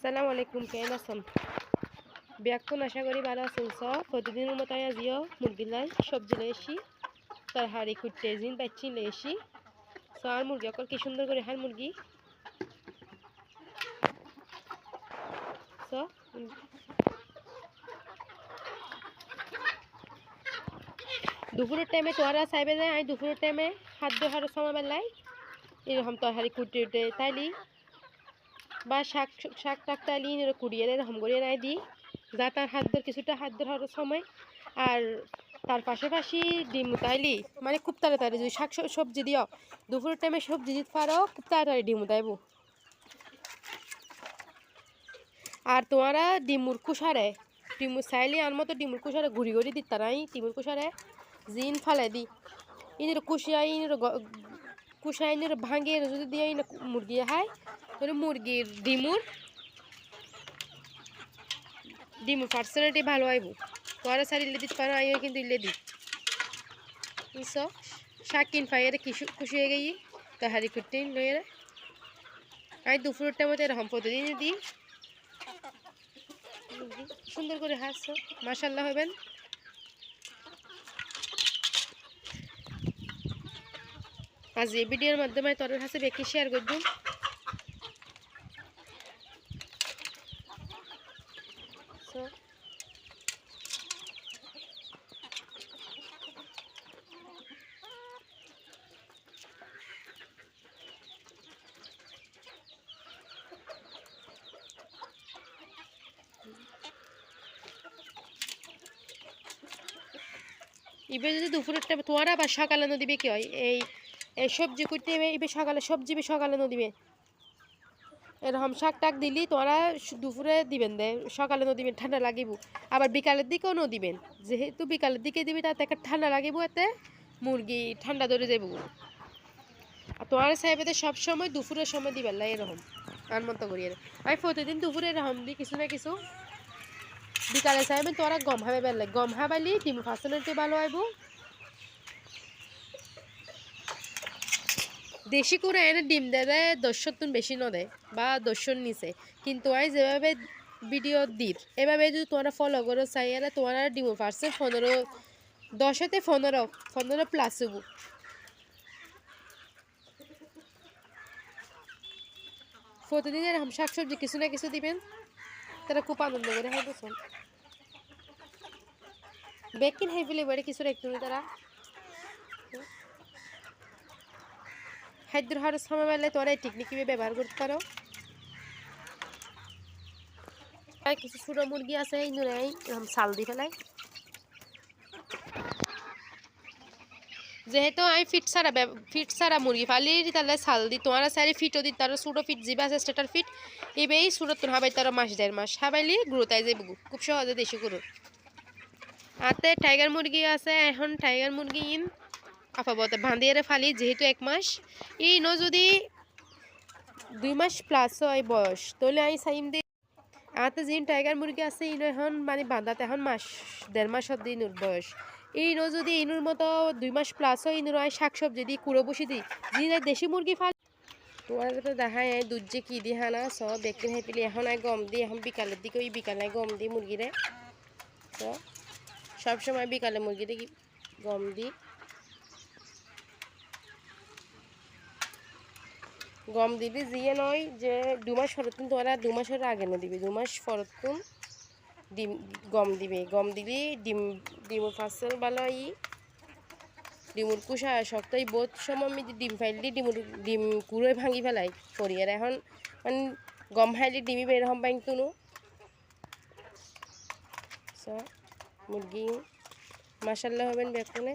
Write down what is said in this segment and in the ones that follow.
আসসালামু আলাইকুম, কেন আছেন? ব্যাগখন আশা করি ভালো আছেন। প্রতিদিনের মতো আজিও মুরগি লাই সবজি লই এসি তরহারি কুটতে জিন পাচ্ছি লই এসি। আর মুরগি অকল কি সুন্দর করে হার মুরগি। দুপুরের টাইমে তোরা চাইবে যে আমি দুপুরের টাইমে খাদ্য খাওয়ার সময় বেলায় এরকম তরহারি কুটে উঠে তাইলি বা শাক শাক টাক তাইলি কুড়িয়ে এরকম করিয়ে নাই দিই যা তার খাদ্যের কিছুটা খাদ্য খাওয়ার সময়। আর তার পাশাপাশি ডিম তাইলি মানে খুব তাড়াতাড়ি যদি শাক সবজি দিও দুপুরের টাইমে সবজি দিতে পারো খুব তাড়াতাড়ি ডিম তাইব। আর তোমারা ডিমুর কুষারে ডিমুর চাইলে আর মতো ডিমুর কুষারে ঘুরি ঘুরি দিত তারাই ডিমুর কুষারে জিন ফালে দি ইনের কুষিয়াই কুষাইনের ভাঙে যদি দিয়ে মুরগি খায় তাহলে মুরগির ডিমুর পার্সেন্টেটি ভালো আইব। তোরা সারি ইলে দিতে পারো আইও কিন্তু ইলে দি বুঝছো। শাক কিন ফাইয়ারে খুশি হয়ে গেই তাহারি কুটতে লইয়ে আই দুপুরের টাইমে এরকম প্রতিদিন দি সুন্দর করে হাসছো মাশাআল্লাহ হবেন। আজ এই ভিডিওর মাধ্যমে তোর কাছে বেশি শেয়ার করব। এবার যদি দুপুরের টাইমে তোরা আবার সকালে নদিবে কি হয় এই এই সবজি করতে এবার সকালে সবজি সকালে নদিবে এরকম শাক টাক দিলি তোরা দুপুরে দিবেন দে সকালে নদিবেন ঠান্ডা লাগিব। আবার বিকালের দিকেও নদিবেন যেহেতু বিকালের দিকে দিবি তাতে একটা ঠান্ডা লাগিব এতে মুরগি ঠান্ডা ধরে যাবো। আর তোমার সাহেবেদের সবসময় দুপুরের সময় দিবেন না এরকম আর মতো করি আমি প্রতিদিন দুপুরে এরকম দিই কিছু না কিছু। বিকালে চাইবে তোরা গম হাবে বেলা গম হাবালি ডিম ফাঁসলেতে ভালো আইব। দেশি করে এনে ডিম দেয় 10 বেশি ন দেয় বা 10 নিচে কিন্তু আই যেভাবে ভিডিও দির এভাবে যদি তোমরা ফলো করো চাই এরা তোমরা ডিম পারছে 15 প্লাস হবো। প্রতিদিন এরকম শাকসবজি কিছু না কিছু দিবেন তারা খুব আনন্দ করে হয় বুঝুন। বেকিন হাই ফেলে বেড়ে কিছু একটু তারা খাদ্য খাওয়ার সময় বেলায় তোরা এই টেকনিক ব্যবহার করতে পারো। আর কিছু ছোট মুরগি আছে এই চাল দি ফেলাই যেহেতু আমি ফিট ছাড়া মুরগি ফালি তাহলে চাল দি তোমার চারি ফিটও দি তার ছোটো ফিট যিবা আছে স্টেটার ফিট এবেই ছোটো তোর হাবাই তার মাস 1.5 মাস হাবাইলি গ্রোথ আই যাবো খুব সহজে দেশি গরু। আতে টাইগার মুরগি আছে এখন টাইগার মুরগি আপাতত বাঁধিয়ে ফালি যেহেতু 1 মাস এই ন যদি 2 মাস প্লাস হয় বয়স তাহলে আমি চাইম দি আতে যিন টাইগার মুরগি আছে ইনো এখন মানে বাঁধাতে এখন 1.5 মাস দিন বয়স এই ন যদি ইনুর মতো 2 মাস প্লাস হয় ইনুর আমি শাকসবজি দিই কুড়ো বসি দিই যিনি দেশি মুরগি ফাল তোমার তো দেখায় দুধ যে কি দিয়ে হানা সব বেকিন হাই পেলে এখন আই গম দিই এখন বিকালের দিকে ওই বিকালে গম দিই মুরগিরে তো সবসময় বিকালে মুরগিরে গম দিই গম দিবি জিয়ে নয় যে 2 মাস ফরতুন তোরা 2 মাসের আগে না দিবি 2 মাস ফরতুন ডিম গম দিবি গম দিবি ডিমুর ফাসল ভালো ডিমুর কুষা শক্তই বোধ সময় আমি ডিম ফাইলি ডিম কুড়োয় ভাঙি ফেলাই করিয়ার এখন মানে গম ফাইলি ডিমি বেরহম পাইন তুনো মুরগি মাশাল্লাহ হবেন বেকনে।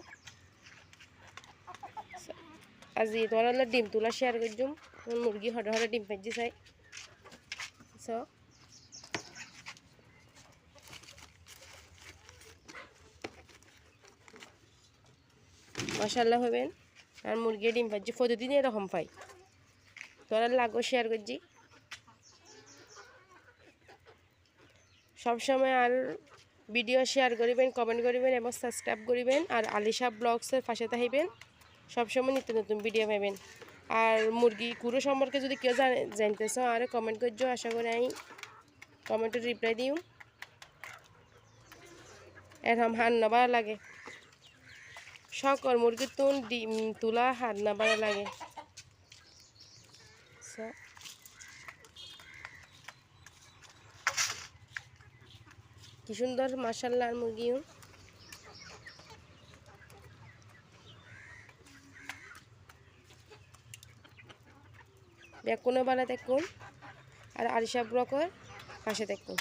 আজি তোরা ডিম তোলা শেয়ার করছুম মুরগি হরে হরে ডিম ফাইজি চাই মাশাআল্লাহ হবেন। আর মুরগি ডিম পাচ্ছি প্রতিদিন এরকম পাই তোরা লাগো শেয়ার করছি সবসময়। আর ভিডিও শেয়ার করিবেন কমেন্ট করিবেন এবং সাবস্ক্রাইব করিবেন আর আলিশা ব্লগসের পাশে থাকবেন সবসময় নিত্য নতুন ভিডিও পাবেন। আর মুরগি কুড়ো সম্পর্কে যদি কেউ জানতে চাও আর কমেন্ট করছো আশা করি আমি কমেন্টে রিপ্লাই দিও এর হান না ভালো লাগে সকল মুরগির তুন ডিম তুলা হাত না ভালো লাগে কি সুন্দর মাশাআল্লাহ মুরগিও বেকুনে বানা দেখুন আর আরিশা ব্রকর পাশে দেখুন